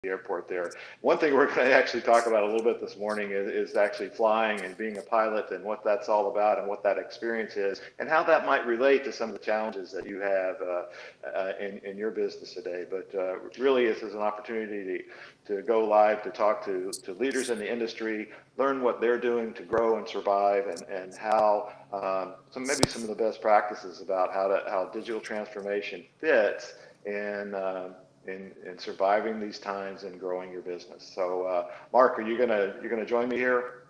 the airport there. One thing we're going to actually talk about a little bit this morning is actually flying and being a pilot and what that's all about and what that experience is and how that might relate to some of the challenges that you have in your business today. But really, this is an opportunity to go live, to talk to leaders in the industry, learn what they're doing to grow and survive, and how maybe some of the best practices about how digital transformation fits in surviving these times and growing your business. So, Mark, are you gonna join me here?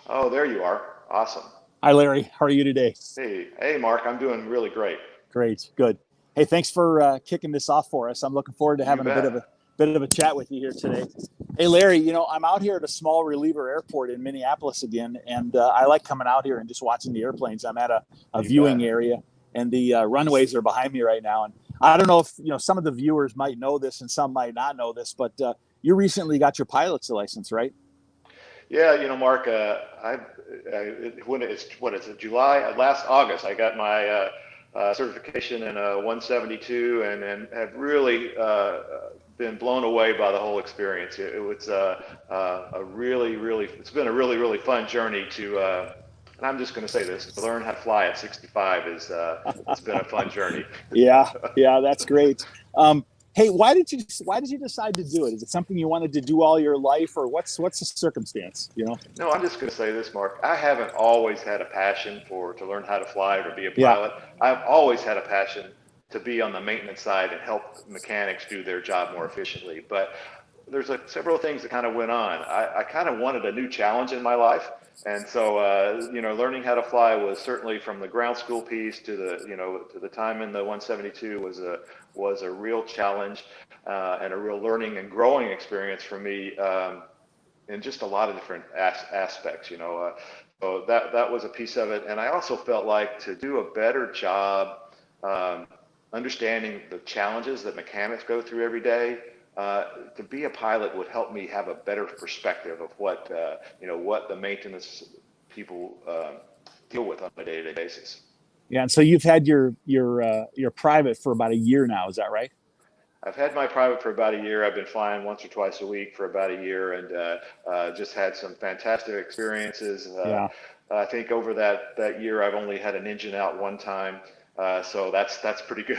Oh, there you are. Awesome. Hi, Larry. How are you today? Hey, Mark. I'm doing really great. Great, good. Hey, thanks for kicking this off for us. I'm looking forward to You having a bet. bit of a chat with you here today. Hey, Larry, I'm out here at a small reliever airport in Minneapolis again, and I like coming out here and just watching the airplanes. I'm at a You viewing bet. area, and the runways are behind me right now. And I don't know if some of the viewers might know this and some might not know this, but you recently got your pilot's license, right? Yeah, Mark. When it's what is it? July last August, I got my certification in 172, and have really been blown away by the whole experience. It was a really, really, it's been a really, really fun journey and I'm just going to say this, to learn how to fly at 65 it's been a fun journey. Yeah, that's great. Hey, why did you decide to do it? Is it something you wanted to do all your life, or what's the circumstance? No, I'm just going to say this, Mark. I haven't always had a passion to learn how to fly or to be a Yeah, pilot. I've always had a passion to be on the maintenance side and help mechanics do their job more efficiently. But there's several things that kind of went on. I kind of wanted a new challenge in my life. And so, learning how to fly was certainly, from the ground school piece to the time in the 172, was a real challenge and a real learning and growing experience for me in just a lot of different aspects. So that was a piece of it. And I also felt like, to do a better job um, understanding the challenges that mechanics go through every day, to be a pilot would help me have a better perspective of what the maintenance people deal with on a day-to-day basis. yeah. And so you've had your private for about a year now, is that right? I've had my private for about a year. I've been flying once or twice a week for about a year, and just had some fantastic experiences. Yeah. I think over that year, I've only had an engine out one time, so that's pretty good.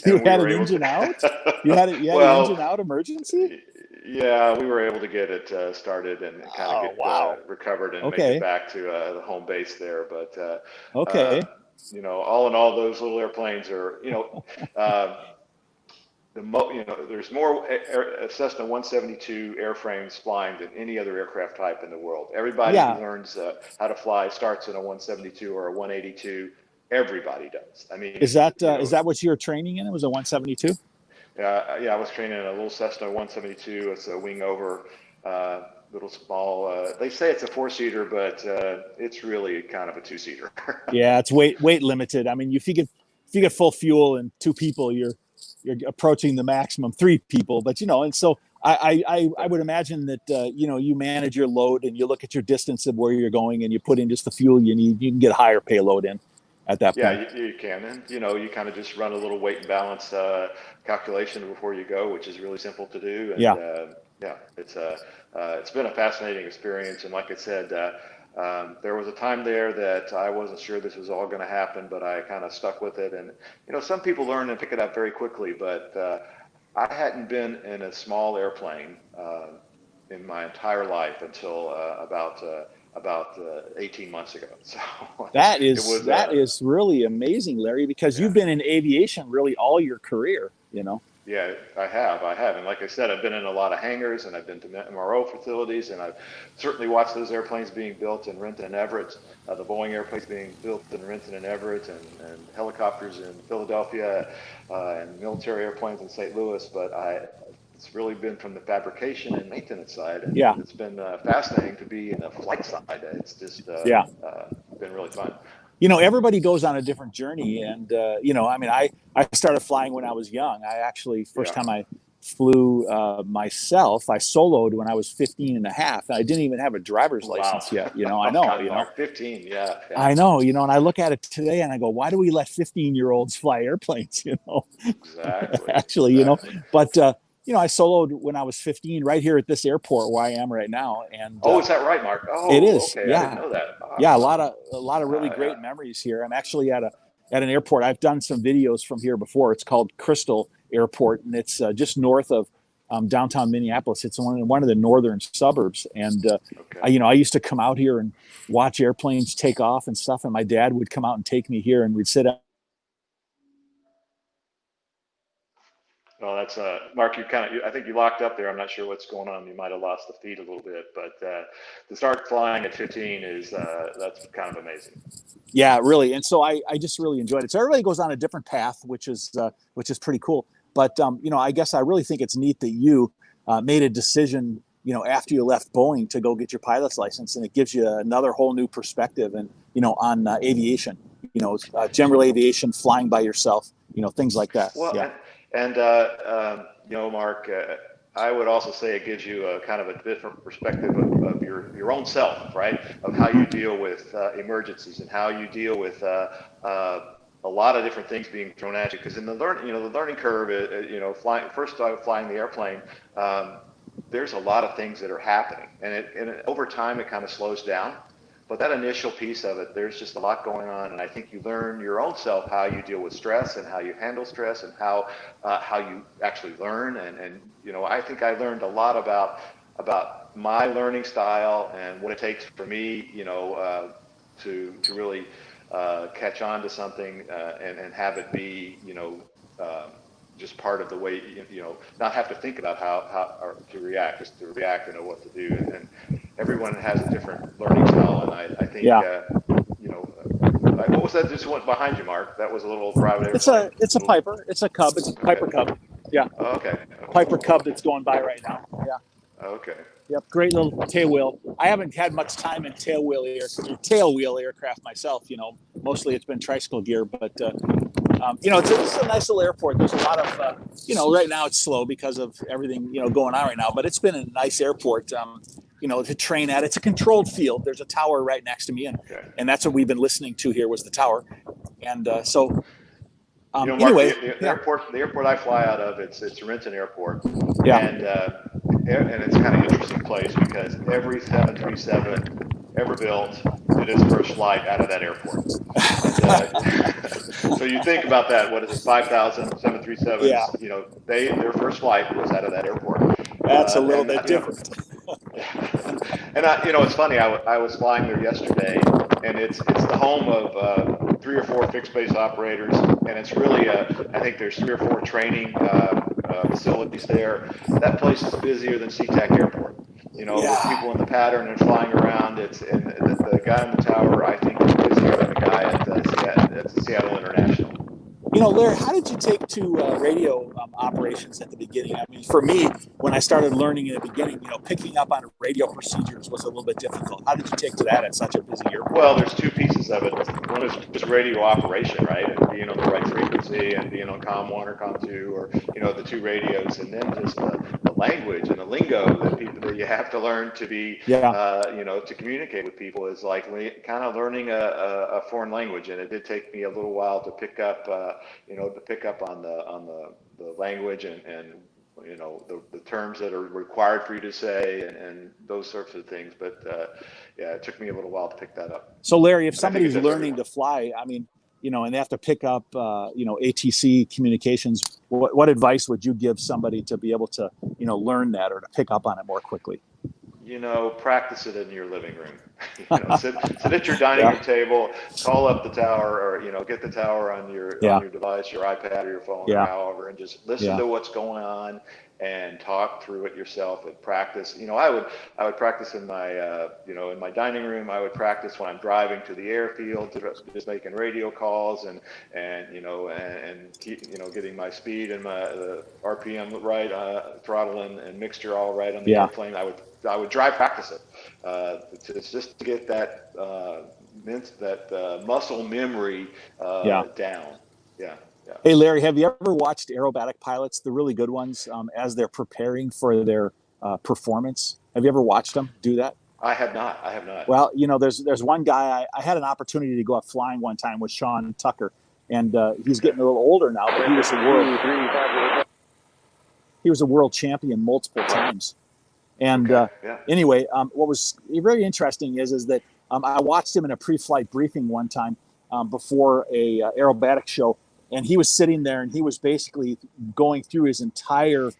You And we had were an able engine out? You to, had it. You had an engine well, out emergency? yeah, we were able to get it started and kind of Oh, get wow. recovered and make it Okay. back to the home base there. But Okay. all in all, those little airplanes are, uh, there's more Cessna 172 airframes flying than any other aircraft type in the world. Everybody who Yeah. learns how to fly starts in a 172 or a 182. Everybody does. I Is mean, that what you were training in? It was a 172? yeah, I was training in a little Cessna 172. It's a wing over, little small. They say it's a four-seater, but it's really kind of a two-seater. Yeah, it's weight limited. I mean, if you get full fuel and two people, you're approaching the maximum three people. But and so I would imagine that you manage your load and you look at your distance of where you're going and you put in just the fuel you need. You can get a higher payload in at that Yeah, point. you can, and you kind of just run a little weight and balance calculation before you go, which is really simple to do. And Yeah. yeah, it's been a fascinating experience. And like I said, there was a time there that I wasn't sure this was all going to happen, but I kind of stuck with it. And some people learn and pick it up very quickly, but I hadn't been in a small airplane in my entire life until about 18 months ago. So That it is was that is really amazing, Larry, because yeah. you've been in aviation really all your career. Yeah, I have. And like I said, I've been in a lot of hangars, and I've been to MRO facilities, and I've certainly watched those airplanes being built in Renton and Everett, the Boeing airplanes being built in Renton and Everett, and helicopters in Philadelphia, and military airplanes in St. Louis. But it's really been from the fabrication and maintenance side, and Yeah. it's been fascinating to be in the flight side. It's just Yeah. been really fun. Everybody goes on a different journey, and I mean, I started flying when I was young. I actually, first Yeah. time I flew myself, I soloed when I was 15 and a half. I didn't even have a driver's Wow. license yet. I Oh know. God, Mark, 15. Yeah, yeah. I know. And I look at it today and I go, why do we let 15-year-olds fly airplanes? Exactly. Actually, Exactly. but I soloed when I was 15 right here at this airport where I am right now. And Oh, is that right, Mark? it Oh, is, okay. I didn't yeah. know that. Yeah, Awesome. a lot of really Yeah. great memories here. I'm actually at an airport. I've done some videos from here before. It's called Crystal Airport, and it's just north of downtown Minneapolis. It's one of the northern suburbs, and Okay. I used to come out here and watch airplanes take off and stuff. And my dad would come out and take me here, and we'd sit out. Well, that's Mark. I think you locked up there. I'm not sure what's going on. You might have lost the feed a little bit, but to start flying at 15 is that's kind of amazing. Yeah, really. And so I just really enjoyed it. So everybody goes on a different path, which is pretty cool. But I guess I really think it's neat that you made a decision, after you left Boeing to go get your pilot's license, and it gives you another whole new perspective and on aviation, general aviation, flying by yourself, things like that. Well, Yeah. and Mark, I would also say it gives you a kind of a different perspective of your own self, right? Of how you deal with emergencies and how you deal with a lot of different things being thrown at you. Because in the learning curve, flying the airplane. There's a lot of things that are happening, and over time it kind of slows down. But that initial piece of it, there's just a lot going on, and I think you learn your own self how you deal with stress and how you handle stress and how you actually learn. And I think I learned a lot about my learning style and what it takes for me, to really catch on to something and have it be, just part of the way, not have to think about how or to react, just to react and know what to do. And everyone has a different learning style, and I think, Yeah. What was that just went behind you, Mark? That was a little private airplane. It's a Piper. It's a Cub. It's a Piper Cub. Yeah. Oh, okay. Piper Cub that's going by right now. Yeah. Okay. Yep, great little tailwheel. I haven't had much time in tailwheel aircraft myself. Mostly it's been tricycle gear, but it's a nice little airport. There's a lot of right now it's slow because of everything going on right now, but it's been a nice airport. To train at. It's a controlled field. There's a tower right next to me, and that's what we've been listening to here was the tower, and so. Mark, Anyway, the airport I fly out of, it's Renton Airport, yeah. And it's kind of an interesting place because every 737 ever built did its first flight out of that airport. And, so you think about that. What is it? 5,000 737s. Yeah. Their first flight was out of that airport. That's a little bit different. And it's funny. I was flying there yesterday, and it's the home of 3 or 4 fixed base operators, and it's really I think there's 3 or 4 training facilities there. That place is busier than SeaTac Airport. With people in the pattern and flying around. And the guy in the tower, I think, is busier than the guy at Seattle International. Larry, how did you take to radio operations at the beginning? I mean, for me, when I started learning in the beginning, picking up on radio procedures was a little bit difficult. How did you take to that at such a busy airport? Well, there's 2 pieces of it. One is just radio operation, right? And being on the right frequency and being on COM 1 or COM 2 or, the 2 radios. And then just the language and the lingo that you have to learn to be, to communicate with people is like kind of learning a foreign language. And it did take me a little while to pick up, on the language and the terms that are required for you to say and those sorts of things. But it took me a little while to pick that up. So Larry, if somebody's learning to fly, I mean, and they have to pick up, ATC communications, what advice would you give somebody to be able to, learn that or to pick up on it more quickly? Practice it in your living room. Sit at your dining room table, call up the tower, or get the tower on your device, your iPad or your phone, or however, and just listen to what's going on and talk through it yourself and practice. I would practice in my in my dining room. I would practice when I'm driving to the airfield, just making radio calls and keep, getting my speed and my RPM right, throttle and mixture all right on the airplane. I would dry practice it just to get that muscle memory down. Yeah. Hey, Larry, have you ever watched aerobatic pilots, the really good ones, as they're preparing for their performance? Have you ever watched them do that? I have not. Well, there's one guy, I had an opportunity to go out flying one time with Sean Tucker, and he's getting a little older now, but he was the world. he was a world champion multiple times. And Okay. Yeah. anyway, what was very interesting is that I watched him in a pre-flight briefing one time before a aerobatic show, and he was sitting there and he was basically going through his entire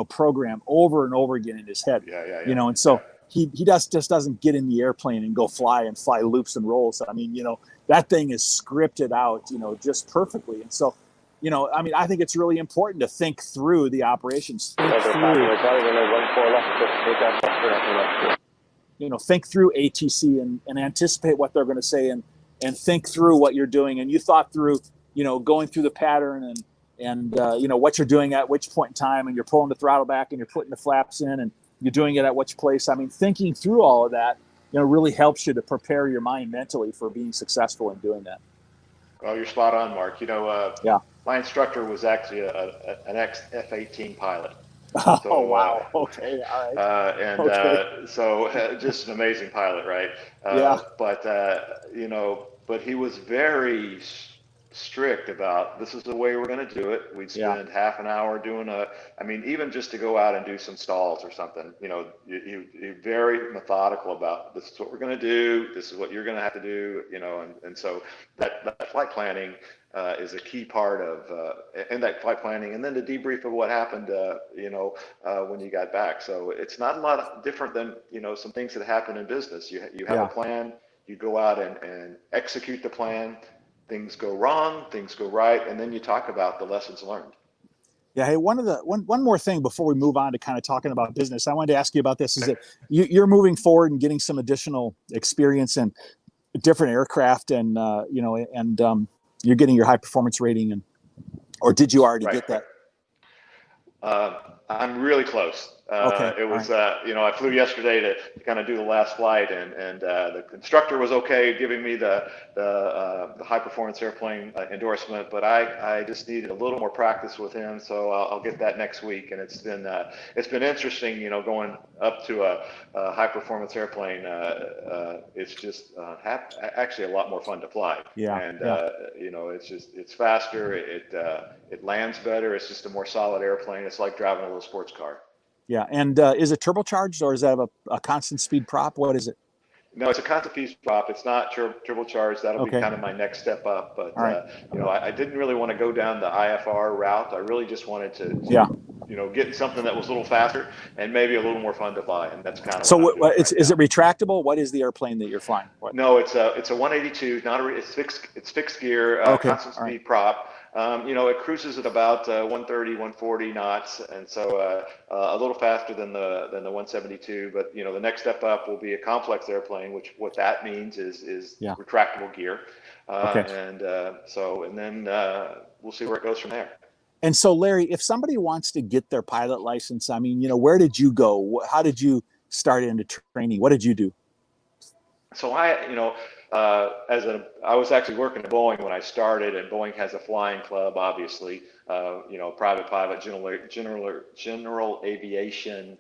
program over and over again in his head. Yeah. Yeah. Yeah. And Yeah. so he just doesn't get in the airplane and go fly loops and rolls. I mean, that thing is scripted out, just perfectly. And so, I mean, I think it's really important to think through the operations, think through ATC and anticipate what they're going to say and think through what you're doing. And you thought through, going through the pattern and what you're doing at which point in time, and you're pulling the throttle back and you're putting the flaps in and you're doing it at which place. I mean, thinking through all of that, really helps you to prepare your mind mentally for being successful in doing that. Well, you're spot on, Mark. Yeah. My instructor was actually an ex-F-18 pilot. So, oh, wow. Okay. All right. So just an amazing pilot, right? Yeah. But he was very strict about this is the way we're going to do it. We'd spend half an hour doing even just to go out and do some stalls or something, you're very methodical about this is what we're going to do. This is what you're going to have to do, and so that flight planning is a key part of and that flight planning, and then the debrief of what happened, when you got back. So it's not a lot different than, some things that happen in business. You have a plan, you go out and execute the plan. Things go wrong, things go right, and then you talk about the lessons learned. Yeah. Hey, one more thing before we move on to kind of talking about business, I wanted to ask you about this. Is that you're moving forward and getting some additional experience in different aircraft, and you're getting your high performance rating, or did you already get that? I'm really close. Okay. It was, I flew yesterday to kind of do the last flight, and the instructor was okay giving me the high performance airplane endorsement, but I just needed a little more practice with him, so I'll get that next week. And it's been interesting, going up to a high performance airplane. It's just actually a lot more fun to fly. Yeah. And it's faster. It lands better. It's just a more solid airplane. It's like driving a little sports car. Yeah. And is it turbocharged, or is that a constant speed prop? What is it? No, it's a constant speed prop. It's not turbocharged. That'll be kind of my next step up. But, I didn't really want to go down the IFR route. I really just wanted to get something that was a little faster and maybe a little more fun to fly. And that's kind of is it retractable? What is the airplane that you're flying? No, it's a 182. It's fixed gear, constant speed prop. It cruises at about 130, 140 knots, and so a little faster than the 172. But the next step up will be a complex airplane, which what that means is retractable gear. And then we'll see where it goes from there. And so, Larry, if somebody wants to get their pilot license, I mean, where did you go? How did you start into training? What did you do? So I was actually working at Boeing when I started, and Boeing has a flying club, obviously, private pilot, general aviation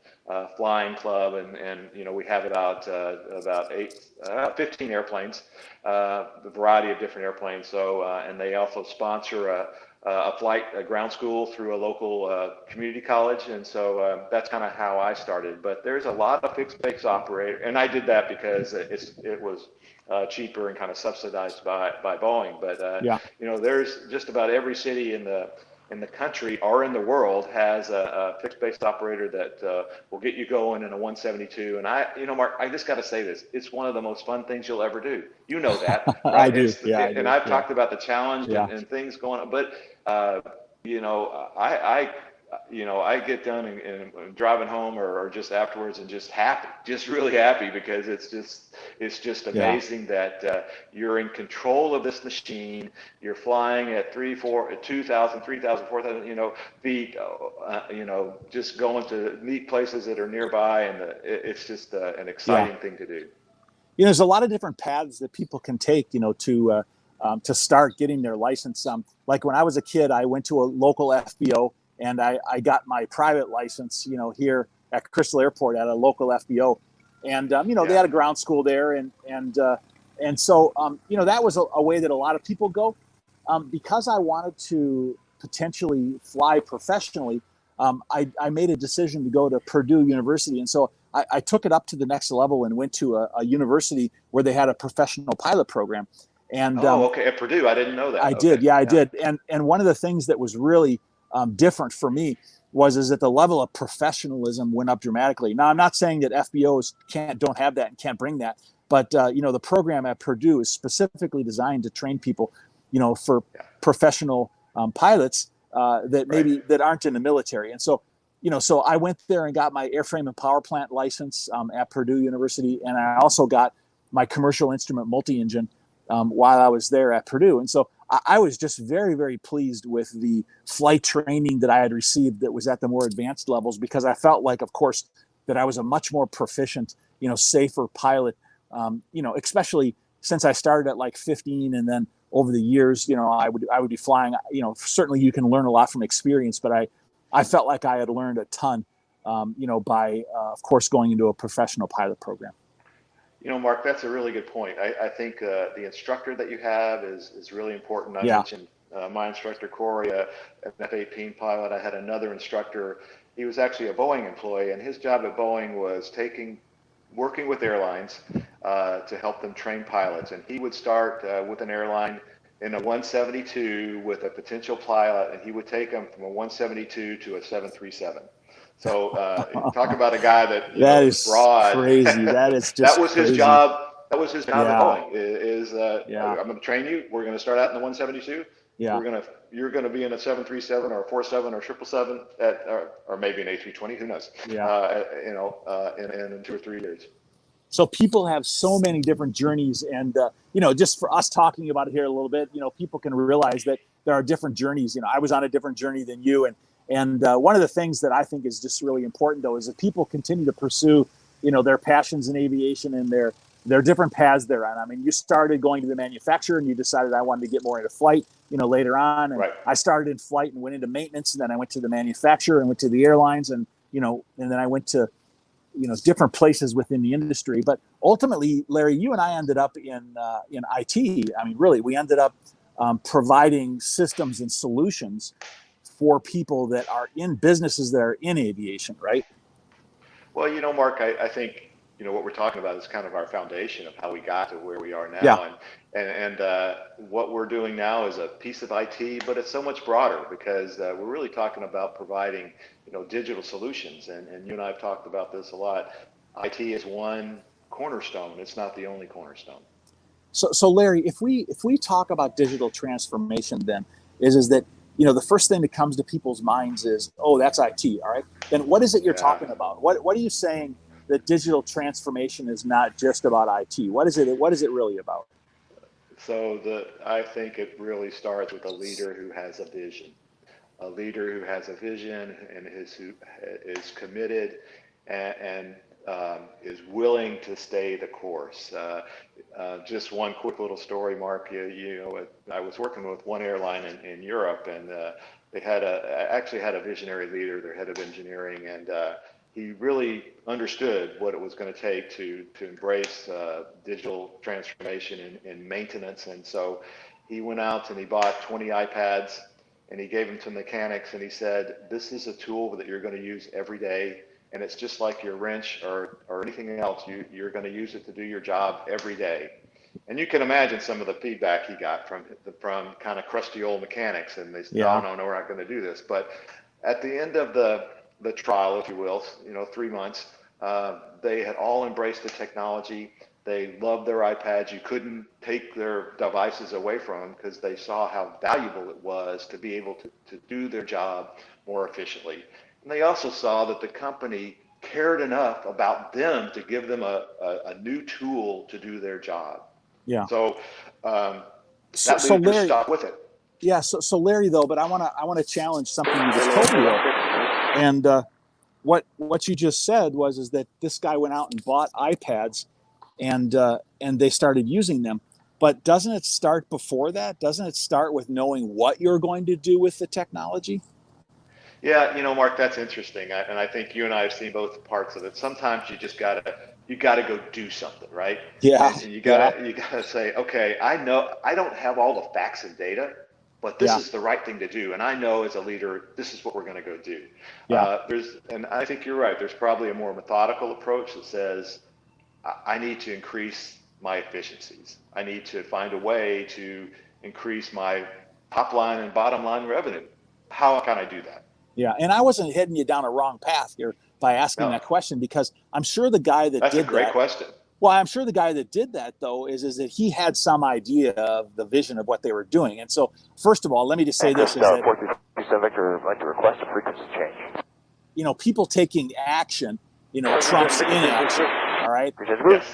flying club, and we have about 15 airplanes, a variety of different airplanes. So and they also sponsor a ground school through a local community college, and so that's kind of how I started. But there's a lot of fixed base operator, and I did that because it was cheaper and kind of subsidized by Boeing. But there's just about every city in the country or in the world has a fixed base operator that will get you going in a 172. And Mark, I just got to say this: it's one of the most fun things you'll ever do. You know that, right? I do. And I've talked about the challenge and things going on, but I get done and driving home or just afterwards and just happy, just really happy, because it's just amazing that you're in control of this machine. You're flying at 2,000, 3,000, 4,000, feet, just going to neat places that are nearby. And it's just an exciting thing to do. There's a lot of different paths that people can take, to start getting their license. Like when I was a kid, I went to a local FBO and I got my private license, here at Crystal Airport at a local FBO. And, they had a ground school there. And so, that was a way that a lot of people go. Because I wanted to potentially fly professionally, I made a decision to go to Purdue University. And so I took it up to the next level and went to a university where they had a professional pilot program. And Oh, okay. At Purdue, I didn't know that. I Okay. did. Yeah, I Yeah. did. And one of the things that was really different for me is that the level of professionalism went up dramatically. Now, I'm not saying that FBOs don't have that and can't bring that, but the program at Purdue is specifically designed to train people, for Yeah. professional pilots that Right. maybe that aren't in the military. And so, so I went there and got my airframe and power plant license at Purdue University, and I also got my commercial instrument multi-engine while I was there at Purdue. And so I was just very, very pleased with the flight training that I had received that was at the more advanced levels, because I felt like, of course, that I was a much more proficient, safer pilot, especially since I started at like 15, and then over the years, I would be flying. Certainly you can learn a lot from experience, but I felt like I had learned a ton, by of course going into a professional pilot program. Mark, that's a really good point. I think the instructor that you have is really important. I Yeah. mentioned my instructor, Corey, an F-18 pilot. I had another instructor. He was actually a Boeing employee, and his job at Boeing was working with airlines to help them train pilots. And he would start with an airline in a 172 with a potential pilot, and he would take them from a 172 to a 737. So talk about a guy that That is is broad. crazy. That is That just was his crazy. job. That was his job at Yeah. Boeing. Yeah. I'm going to train you. We're going to start out in the 172. Yeah. You're going to be in a 737 or a 47 or 777 or maybe an A320. Who knows? Yeah. In 2 or 3 years. So people have so many different journeys, and just for us talking about it here a little bit, people can realize that there are different journeys. I was on a different journey than you, and one of the things that I think is just really important, though, is that people continue to pursue, their passions in aviation and their different paths they're on. I mean, you started going to the manufacturer, and you decided I wanted to get more into flight, later on, and Right. I started in flight and went into maintenance, and then I went to the manufacturer and went to the airlines, and and then I went to different places within the industry. But ultimately, Larry, you and I ended up in IT. I mean, really, we ended up providing systems and solutions for people that are in businesses that are in aviation, right? Well, Mark, I think what we're talking about is kind of our foundation of how we got to where we are Yeah. now, and what we're doing now is a piece of IT, but it's so much broader because we're really talking about providing digital solutions, and you and I have talked about this a lot. IT is one cornerstone; it's not the only cornerstone. So Larry, if we talk about digital transformation, then is that the first thing that comes to people's minds is, oh, that's IT. All right, then what is it you're Yeah. talking about? What are you saying that digital transformation is not just about IT? What is it really about? So I think it really starts with a leader who has a vision. A leader who has a vision and who is committed and is willing to stay the course. Just one quick little story, Mark. I was working with one airline in Europe, and they actually had a visionary leader, their head of engineering, and he really understood what it was going to take to embrace digital transformation in maintenance. And so he went out and he bought 20 iPads and he gave them to mechanics, and he said, this is a tool that you're going to use every day, and it's just like your wrench or anything else. You're going to use it to do your job every day. And you can imagine some of the feedback he got from kind of crusty old mechanics, and they said, Yeah. no, we're not going to do this. But at the end of the trial, if you will, 3 months, they had all embraced the technology. They loved their iPads. You couldn't take their devices away from them because they saw how valuable it was to be able to do their job more efficiently. And they also saw that the company cared enough about them to give them a new tool to do their job. Yeah. So So, that so leader Larry, stuck with it. yeah. So Larry, though, but I want to challenge something you just told me, though. And what you just said is that this guy went out and bought iPads, and they started using them. But doesn't it start before that? Doesn't it start with knowing what you're going to do with the technology? Yeah, Mark, that's interesting, and I think you and I have seen both parts of it. Sometimes you gotta go do something, right? Yeah. And you Yeah. gotta say, okay, I know I don't have all the facts and data, but this is the right thing to do. And I know as a leader, this is what we're going to go do. Yeah. And I think you're right. There's probably a more methodical approach that says, I need to increase my efficiencies. I need to find a way to increase my top line and bottom line revenue. How can I do that? Yeah. And I wasn't heading you down a wrong path here by asking that question, because I'm sure the guy that That's did a great that, question. well, I'm sure the guy that did that, though, is that he had some idea of the vision of what they were doing. And so, first of all, let me just say this: is that, Victor, I'd like to request a frequency change. You know, people taking action, you know, trumps inaction. All right. Yes.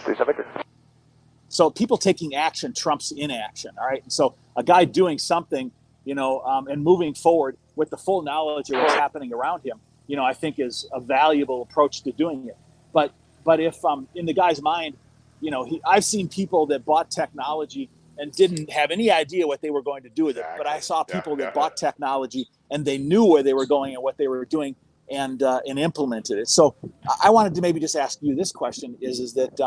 So people taking action trumps inaction. All right. And so a guy doing something, you know, and moving forward with the full knowledge of what's happening around him, you know, I think is a valuable approach to doing it. But if in the guy's mind, you know, I've seen people that bought technology and didn't have any idea what they were going to do with it. But I saw people that bought technology and they knew where they were going and what they were doing, and implemented it. So I wanted to maybe just ask you this question: is that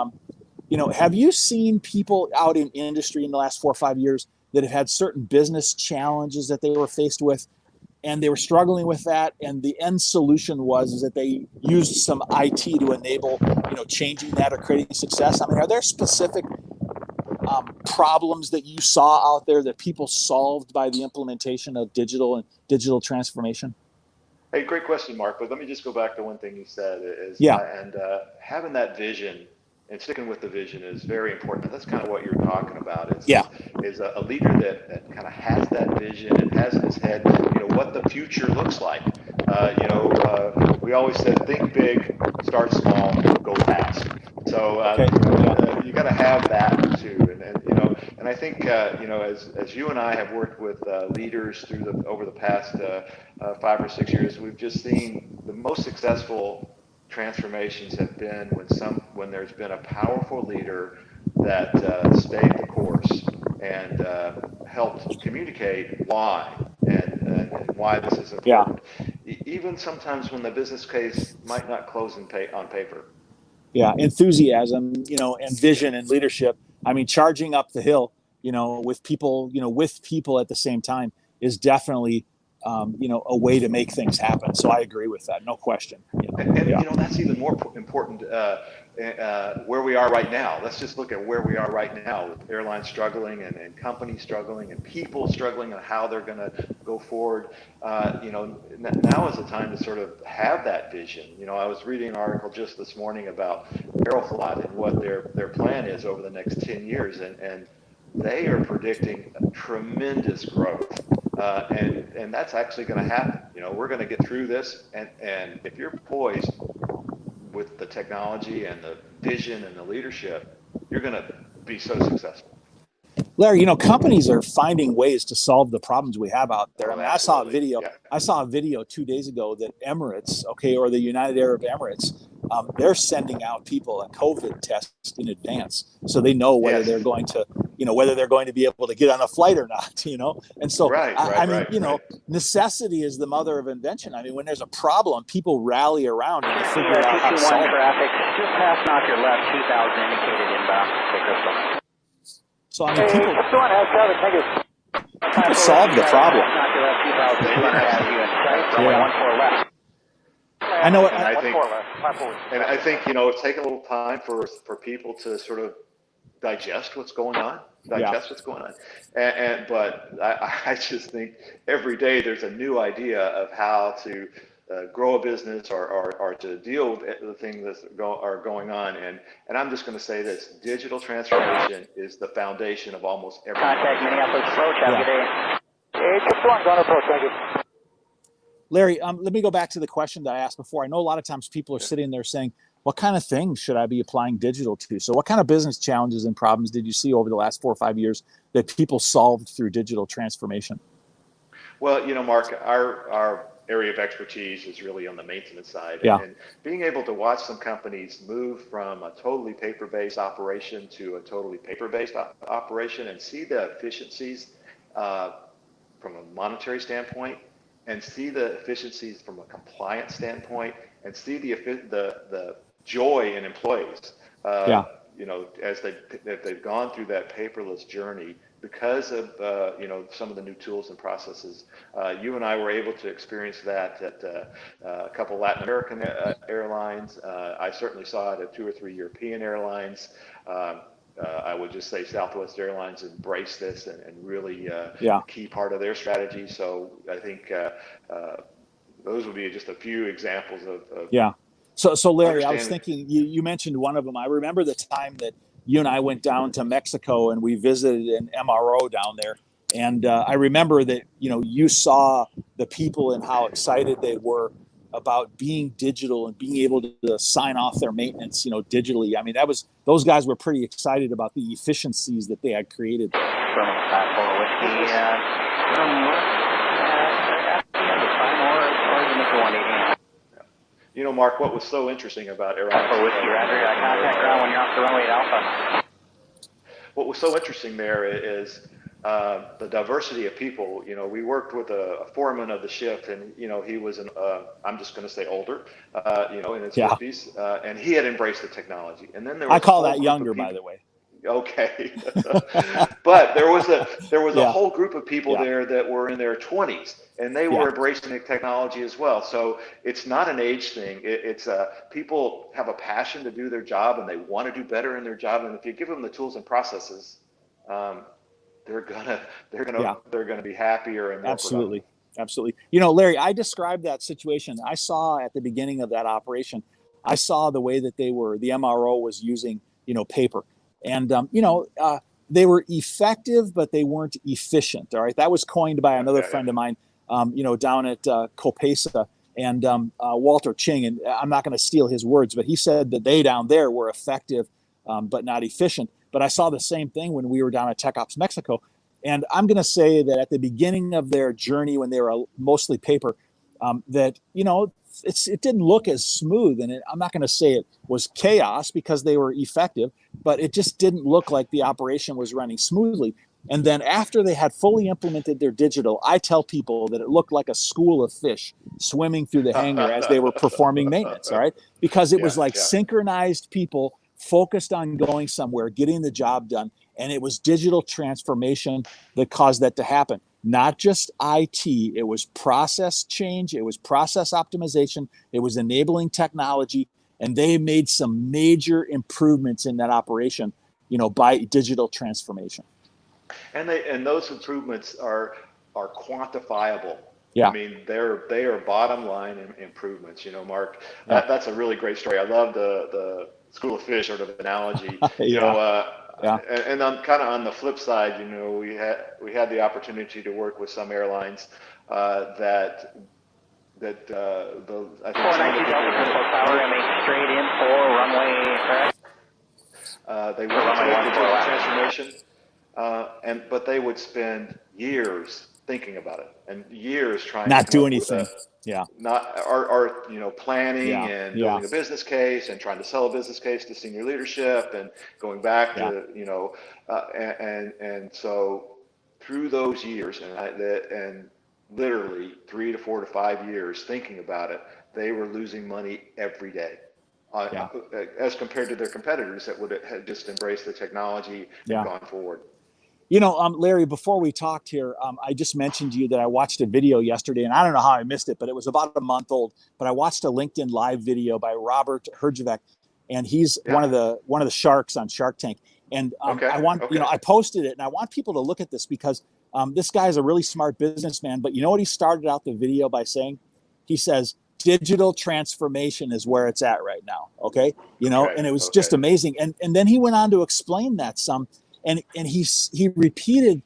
you know, have you seen people out in industry in the last 4 or 5 years that have had certain business challenges that they were faced with, and they were struggling with that, and the end solution was that they used some IT to enable, you know, changing that or creating success? I mean, are there specific problems that you saw out there that people solved by the implementation of digital transformation? Hey, great question, Mark. But let me just go back to one thing you said. Having that vision and sticking with the vision is very important. That's kind of what you're talking about. Is a leader that kind of has that vision and has in his head, you know, what the future looks like. We always said, think big, start small, go fast. So you got to have that too. And I think as you and I have worked with leaders over the past 5 or 6 years, we've just seen the most successful transformations have been when there's been a powerful leader that stayed the course and helped communicate why and why this is important. Even sometimes when the business case might not close on paper. Yeah, enthusiasm, you know, and vision and leadership. I mean, charging up the hill, you know, with people at the same time is definitely, you know, a way to make things happen. So I agree with that, no question. You know, that's even more important where we are right now. Let's just look at where we are right now, with airlines struggling and companies struggling and people struggling and how they're going to go forward. You know, now is the time to sort of have that vision. You know, I was reading an article just this morning about Aeroflot and what their plan is over the next 10 years, and they are predicting tremendous growth. And that's actually going to happen. You know, we're going to get through this, and if you're poised with the technology and the vision and the leadership, you're going to be so successful. Larry, you know, companies are finding ways to solve the problems we have out there. I mean, I saw a video 2 days ago that Emirates, or the United Arab Emirates, they're sending out people a COVID test in advance, so they know whether they're going to, you know, whether they're going to be able to get on a flight or not, you know. And so, I mean, you know, necessity is the mother of invention. I mean, when there's a problem, people rally around and they figure out how to solve it. Traffic, just past knock your left, 2000 indicated inbound. So I mean, people solve the problem. I know it. And I think, you know, it's taking a little time for people to sort of digest what's going on. But I just think every day there's a new idea of how to grow a business or to deal with the things that are going on. And I'm just going to say this: digital transformation is the foundation of almost everything. Contact Minneapolis approach. Have a good day. H61's on approach. Thank you. Larry, let me go back to the question that I asked before. I know a lot of times people are sitting there saying, what kind of things should I be applying digital to? So what kind of business challenges and problems did you see over the last 4 or 5 years that people solved through digital transformation? Well, you know, Mark, our area of expertise is really on the maintenance side. And being able to watch some companies move from a totally paper-based operation to a totally paper-based operation and see the efficiencies from a monetary standpoint, and see the efficiencies from a compliance standpoint, and see the joy in employees. You know, as they've gone through that paperless journey, because of some of the new tools and processes. You and I were able to experience that at a couple Latin American airlines. I certainly saw it at 2 or 3 European airlines. I would just say Southwest Airlines embraced this and really Yeah. a key part of their strategy. So I think those would be just a few examples of Yeah. So Larry, I was understanding. thinking you mentioned one of them. I remember the time that you and I went down to Mexico and we visited an MRO down there. And I remember that, you saw the people and how excited they were about being digital and being able to sign off their maintenance, digitally. I mean, those guys were pretty excited about the efficiencies that they had created. Mark, what was so interesting about what was so interesting there is the diversity of people. We worked with a foreman of the shift, and he was I'm just going to say older, in his 50s, and he had embraced the technology. And then there was I call that younger, by the way. Okay, but there was a whole group of people there that were in their 20s, and they were embracing the technology as well. So it's not an age thing. It's people have a passion to do their job, and they want to do better in their job. And if you give them the tools and processes, they're gonna be happier and more Absolutely. productive. Absolutely. Larry, I described that situation. I saw at the beginning of that operation, I saw the way that the MRO was using, paper. And, they were effective, but they weren't efficient. All right. That was coined by another friend of mine, down at Copesa, and Walter Ching. And I'm not going to steal his words, but he said that they down there were effective, but not efficient. But I saw the same thing when we were down at Tech Ops Mexico. And I'm going to say that at the beginning of their journey, when they were mostly paper, that, it didn't look as smooth. And I'm not going to say it was chaos because they were effective, but it just didn't look like the operation was running smoothly. And then after they had fully implemented their digital, I tell people that it looked like a school of fish swimming through the hangar as they were performing maintenance. All right. Because it was like synchronized people focused on going somewhere, getting the job done. And it was digital transformation that caused that to happen. Not just IT, it was process change, it was process optimization, it was enabling technology, and they made some major improvements in that operation, by digital transformation. And those improvements are quantifiable. Yeah. I mean, they are bottom line improvements. Mark, that's a really great story. I love the school of fish sort of analogy. And on kind of on the flip side, we had the opportunity to work with some airlines that I think they went through digital transformation, but they would spend years thinking about it and years trying not to do anything. Planning and building a business case and trying to sell a business case to senior leadership and going back to and so through those years and literally 3 to 4 to 5 years thinking about it, they were losing money every day. As compared to their competitors that would have just embraced the technology and gone forward. Larry, before we talked here, I just mentioned to you that I watched a video yesterday, and I don't know how I missed it, but it was about a month old. But I watched a LinkedIn Live video by Robert Herjavec, and he's one of the sharks on Shark Tank. And I posted it, and I want people to look at this because this guy is a really smart businessman. But you know what he started out the video by saying? He says, digital transformation is where it's at right now. Okay. And it was just amazing. And then he went on to explain that some. And he repeated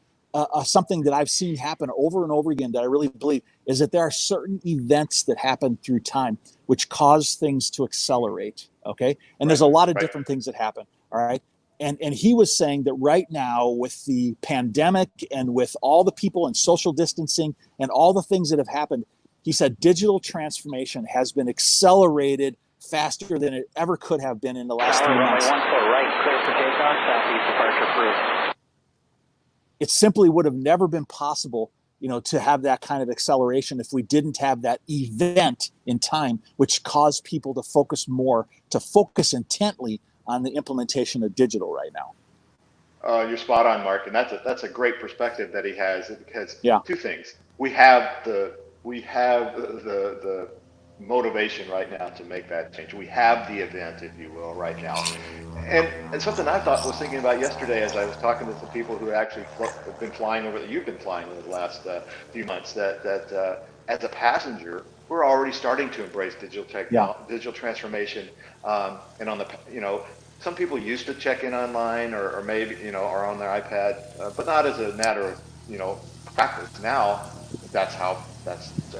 something that I've seen happen over and over again that I really believe is that there are certain events that happen through time which cause things to accelerate. Okay. And there's a lot of different things that happen. All right. And he was saying that right now with the pandemic and with all the people and social distancing and all the things that have happened, he said digital transformation has been accelerated faster than it ever could have been in the last 3 months. It simply would have never been possible, to have that kind of acceleration if we didn't have that event in time, which caused people to focus intently on the implementation of digital right now. You're spot on, Mark, and that's a great perspective that he has, because Yeah. two things: we have the motivation right now to make that change. We have the event, if you will, right now, and something I thought was thinking about yesterday as I was talking to some people who actually have been flying over. You've been flying over the last few months. That as a passenger, we're already starting to embrace digital Yeah. technology, digital transformation, and on the some people used to check in online, or maybe are on their iPad, but not as a matter of practice. Now that's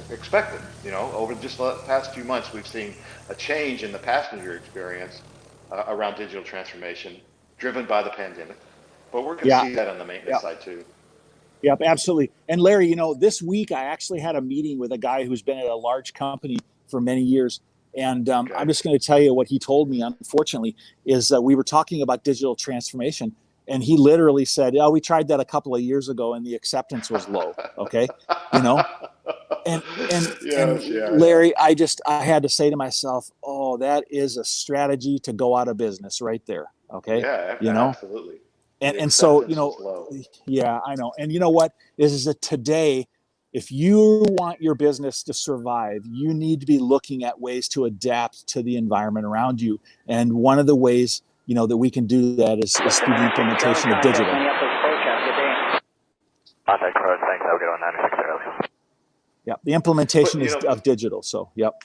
expected. Over just the past few months, we've seen a change in the passenger experience around digital transformation, driven by the pandemic. But we're going to Yeah. see that on the maintenance side too. Yep, absolutely. And Larry, this week I actually had a meeting with a guy who's been at a large company for many years. And Okay. I'm just going to tell you what he told me, unfortunately, is we were talking about digital transformation. And he literally said, we tried that a couple of years ago and the acceptance was low. Okay. And Yes, yeah. Larry, I had to say to myself, oh, that is a strategy to go out of business right there. Okay. Yeah, absolutely. And so, yeah, I know. And you know what is that today, if you want your business to survive, you need to be looking at ways to adapt to the environment around you. And one of the ways, that we can do that is through the implementation of digital. Contact Crows, thanks. Have a good one, 96 early. Yeah, the implementation of digital. So, yep.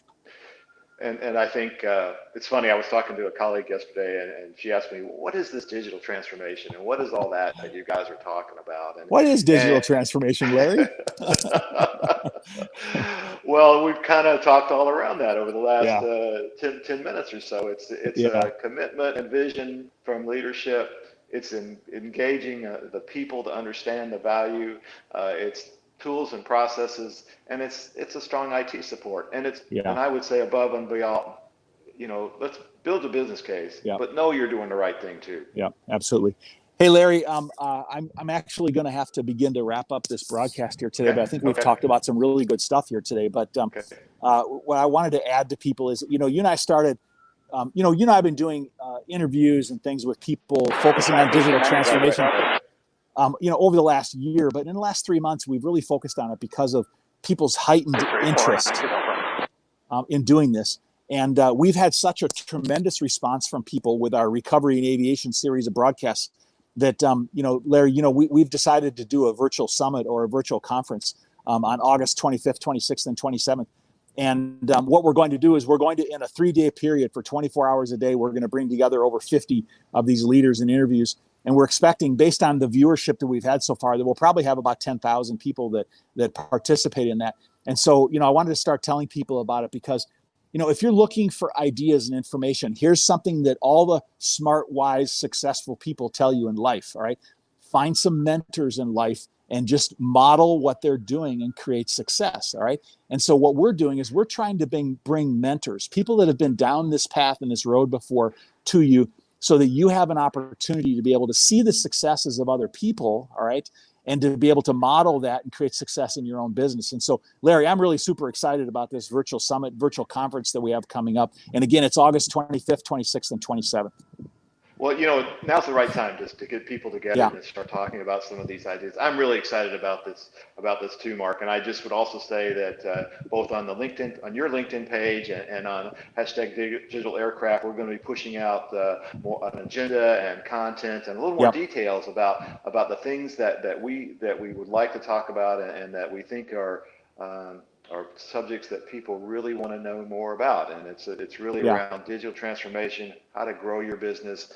And I think it's funny. I was talking to a colleague yesterday, and she asked me, "What is this digital transformation, and what is all that you guys are talking about?" And what is digital transformation, Larry? Well, we've kind of talked all around that over the last 10 minutes or so. It's a commitment and vision from leadership. It's engaging the people to understand the value. It's tools and processes, and it's a strong IT support, and and I would say above and beyond, let's build a business case, but know you're doing the right thing too. Yeah, absolutely. Hey, Larry, I'm actually going to have to begin to wrap up this broadcast here today, but I think we've talked about some really good stuff here today. But what I wanted to add to people is, you and I started, you and I have been doing interviews and things with people focusing on digital transformation. Over the last year, but in the last 3 months, we've really focused on it because of people's heightened interest in doing this. And we've had such a tremendous response from people with our Recovery and Aviation series of broadcasts that, Larry, we've decided to do a virtual summit or a virtual conference on August 25th, 26th, and 27th. And what we're going to do is we're going to, in a 3-day period for 24 hours a day, we're going to bring together over 50 of these leaders and interviews. And we're expecting, based on the viewership that we've had so far, that we'll probably have about 10,000 people that participate in that. And so, I wanted to start telling people about it because, if you're looking for ideas and information, here's something that all the smart, wise, successful people tell you in life. All right. Find some mentors in life and just model what they're doing and create success. All right. And so what we're doing is we're trying to bring mentors, people that have been down this path and this road before, to you, so that you have an opportunity to be able to see the successes of other people, all right, and to be able to model that and create success in your own business. And so, Larry, I'm really super excited about this virtual summit, virtual conference that we have coming up. And again, it's August 25th, 26th, and 27th. Well, now's the right time just to get people together and start talking about some of these ideas. I'm really excited about this too, Mark. And I just would also say that both on on your LinkedIn page and on #Digital Aircraft, we're going to be pushing out an agenda and content and a little more details about the things that we would like to talk about and that we think are subjects that people really want to know more about, and it's really around digital transformation, how to grow your business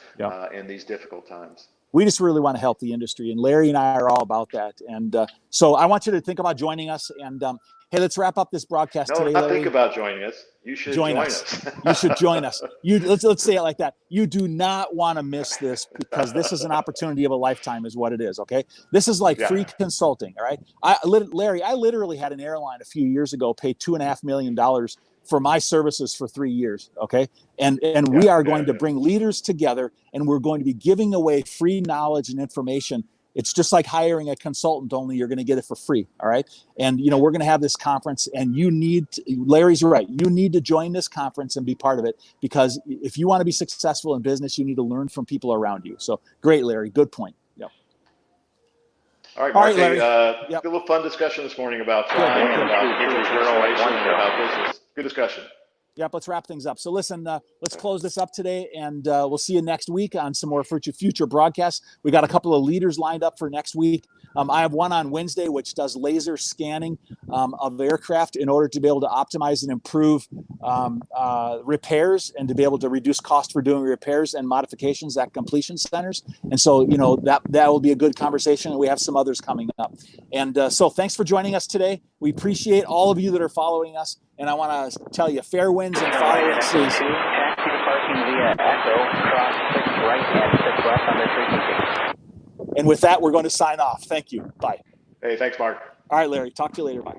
in these difficult times. We just really want to help the industry, and Larry and I are all about that. And so I want you to think about joining us. And hey, let's wrap up this broadcast today, not Larry. Think about joining us. You should join us. You should join us. Let's say it like that. You do not want to miss this because this is an opportunity of a lifetime, is what it is. Okay, this is like free consulting. All right, Larry, I literally had an airline a few years ago pay $2.5 million for my services for 3 years. Okay, and we are going to bring leaders together, and we're going to be giving away free knowledge and information. It's just like hiring a consultant, only you're going to get it for free. All right. And, we're going to have this conference, and Larry's right. You need to join this conference and be part of it, because if you want to be successful in business, you need to learn from people around you. So great, Larry. Good point. All right, All Mark. right, Larry. Hey, a little fun discussion this morning about Good. flying Good. and about digital transformation and about business. Good discussion. Yep, let's wrap things up. So listen, let's close this up today, and we'll see you next week on some more future broadcasts. We got a couple of leaders lined up for next week. I have one on Wednesday, which does laser scanning of aircraft in order to be able to optimize and improve repairs and to be able to reduce cost for doing repairs and modifications at completion centers. And so, that will be a good conversation. And we have some others coming up. And so thanks for joining us today. We appreciate all of you that are following us. And I want to tell you, fair winds and following seas. Taxi departing via Echo, cross 6 right and 6 left on the frequency. And with that, we're going to sign off. Thank you. Bye. Hey, thanks, Mark. All right, Larry. Talk to you later. Bye.